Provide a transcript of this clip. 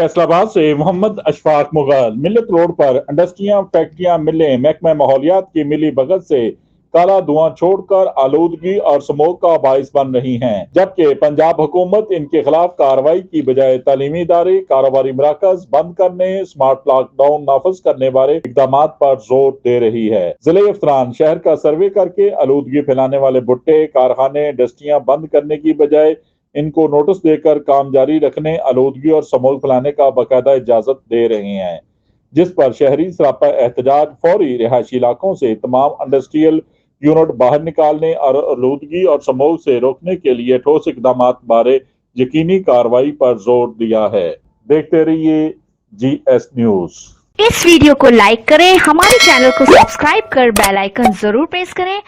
फैसलाबाद से मोहम्मद अशफाक मुगल। मिल्लत रोड पर इंडस्ट्रियां, फैक्ट्रियां, मिलें महकमा माहौलियात की मिली भगत से काला धुआं छोड़कर आलूदगी और स्मोक का बाइस बन रही हैं, जबकि पंजाब हुकूमत इनके खिलाफ कार्रवाई की बजाय तालीमी इदारे, कारोबारी मराकज बंद करने, स्मार्ट लॉकडाउन नाफिज करने वाले इकदाम पर जोर दे रही है। जिले अफसरान शहर का सर्वे करके आलूदगी फैलाने वाले भुट्टे, कारखाने, इंडस्ट्रियां बंद करने की बजाय इनको नोटिस देकर काम जारी रखने, आलूदगी और स्मोक फैलाने का बाकायदा इजाजत दे रहे हैं, जिस पर शहरी सरापा एहतजाज फौरी रिहायशी इलाकों से तमाम इंडस्ट्रियल यूनिट बाहर निकालने और आलूदगी और स्मोक से रोकने के लिए ठोस इकदाम बारे यकीनी कार्रवाई पर जोर दिया है। देखते रहिए GS न्यूज। इस वीडियो को लाइक करें, हमारे चैनल को सब्सक्राइब कर बेल आइकन जरूर प्रेस करें।